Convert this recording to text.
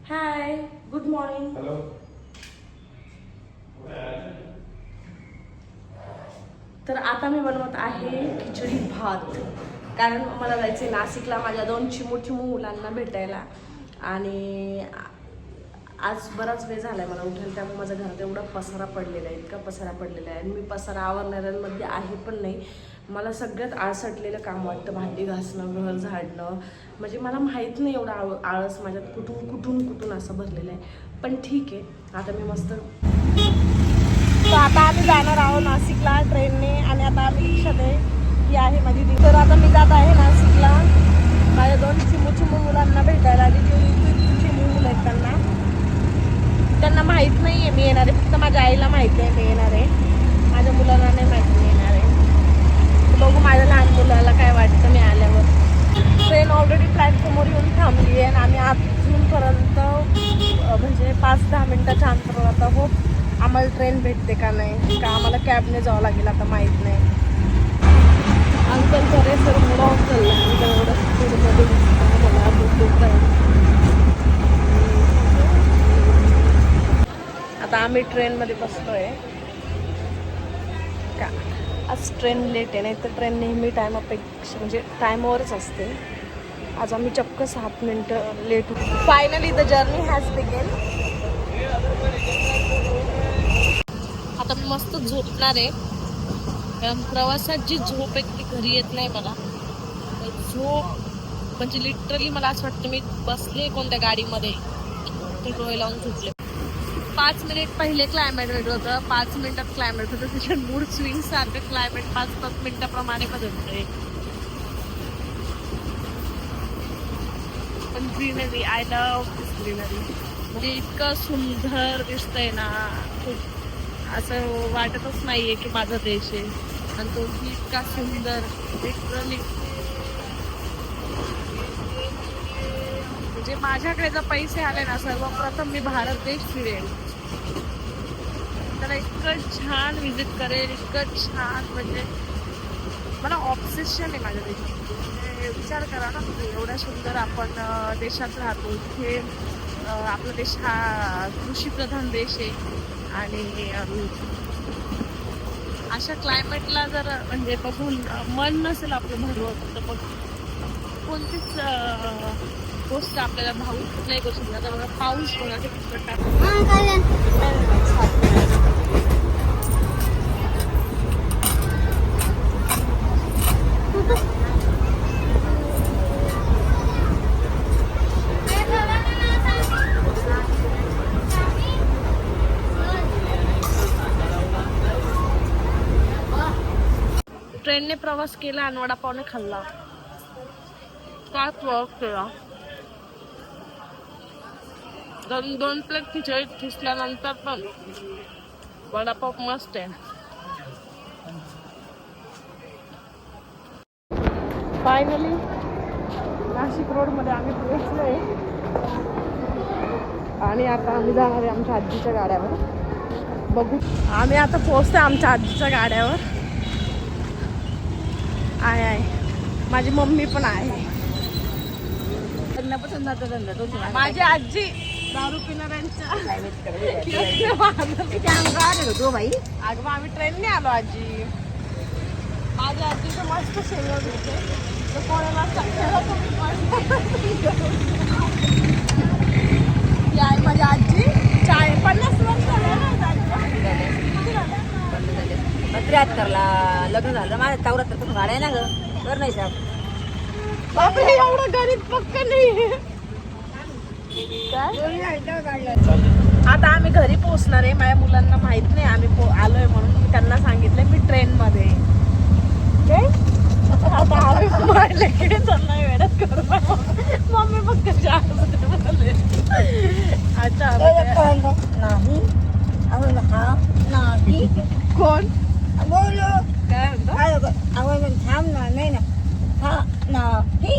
हाय, good morning. Hello. तर आता मी बनवत आहे खिचडी भात. कारण मला जायचं नाशिकला माझ्या 2 चिमू मुलांना भेटायला. आणि आज बराच वेळ झाला आहे मला उठायला, त्यामुळे माझ्या घरात एवढा पसारा पडलेला आहे, इतका पसारा पडलेला आहे. आणि मी पसारा आवरणाऱ्यांमध्ये आहे पण नाही. मला सगळ्यात आळसटलेलं काम वाटतं भांडी घासणं, घर झाडणं. म्हणजे मला माहीत नाही एवढा आळस माझ्यात कुठून असं भरलेलं आहे. पण ठीक आहे, आता मी मस्त. तर आता आम्ही जाणार आहोत नाशिकला ट्रेनने. आणि आता आम्ही रिक्षात आहे, ही आहे माझी दिदी. तर आता मी जात आहे नाशिकला माझ्या 2 चिमू मुलांना भेटायला. आधी चिमू मुलं आहेत, त्यांना माहीत नाही आहे मी येणार आहे. फक्त माझ्या आईला माहिती आहे मी येणार आहे, माझ्या मुलांना नाही माहिती मी येणार आहे. बघू माझ्या लहान मुलाला काय वाटतं मी आल्यावर. ट्रेन ऑलरेडी प्लॅटफॉर्मवर येऊन थांबली आहे आणि आम्ही अजूनपर्यंत म्हणजे 5-10 मिनटाच्या अंतरावर आता हो आम्हाला ट्रेन भेटते का नाही, का आम्हाला कॅबने जावं लागेल आता माहीत नाही. अंकल खरे सर मूड ऑफ झालं आहे एवढं स्पीडमध्ये मला बुक आता आम्ही ट्रेनमध्ये बसतोय का. आज ट्रेन लेट आहे, नाही तर ट्रेन नेहमी टायमापेक्षा म्हणजे टायमावरच असते. आज आम्ही चक्क 7 मिनटं late. Finally the journey has begun. आता मी मस्त झोपणार आहे, कारण प्रवासात जी झोप आहे ती घरी येत नाही मला. झोप म्हणजे लिटरली मला असं वाटतं मी बसले कोणत्या गाडीमध्ये ते डोळे लावून झोपले. 5 मिनिट पहिले क्लायमेट वेगळं होतं, 5 मिनिटात क्लायमेट होतं. त्याच्या मूड स्विंग सारखं क्लायमेट 5-5 मिनिटाप्रमाणे बदलतंय. पण greenery, I love this greenery. म्हणजे इतकं सुंदर दिसतंय ना, खूप असं वाटतच नाहीये की माझा देश आहे. आणि तो इतका सुंदर लिटरली. म्हणजे माझ्याकडे जर पैसे आले ना, सर्वप्रथम मी भारत देश फिरेल. त्याला इतकं छान विजिट करेल, इतकं छान. म्हणजे मला ऑब्सेशन आहे माझ्या देशात. म्हणजे विचार करा ना, एवढ्या सुंदर आपण देशात राहतो. इथे आपला देश हा कृषीप्रधान देश आहे. आणि अशा क्लायमेटला जर म्हणजे बघून मन नसेल आपलं भरवत, तर मग कोणतीच गोष्ट आपल्याला भावूक नाही करू शकत. आता बघा पाऊस बघा किती ट्रेनने प्रवास केला आणि वडापावने खाल्ला. काय प्रवास केला. 2 प्लेट खिचडी खिचल्यानंतर पण वडापाव मस्त आहे. फायनली नाशिक रोडमध्ये आम्ही पोहोचलोय आणि आता आम्ही जाणार आहे आमच्या आजीच्या गाड्यावर. बघू आम्ही आता पोहोचतोय आमच्या आजीच्या गाड्यावर. आहे माझी मम्मी पण आहे. माझी आजी दारू पिणाऱ्यांच्या अगं आम्ही ट्रेनने आलो. आजी माझ्या आजीचं मस्त शेंगड होते, तर कोणाला आहे माझी आजी. 50 वर्ष झाले ना. 73ला लग्न झालं माझ्या. 74 गाड्या आहे ना ग, कर नाही साहेब. बापरे एवढं गणित पक्क नाही. आता आम्ही घरी पोहोचणार आहे. माझ्या मुलांना माहित नाही आम्ही आलोय म्हणून. मी त्यांना सांगितलंय मी ट्रेन मध्ये. आता आम्ही वेळात करू मम्मी फक्त बोलले. अच्छा नाही नाही कोण बोलो काय म्हणतो. आवाज थांबणार नाही ना. हा नाही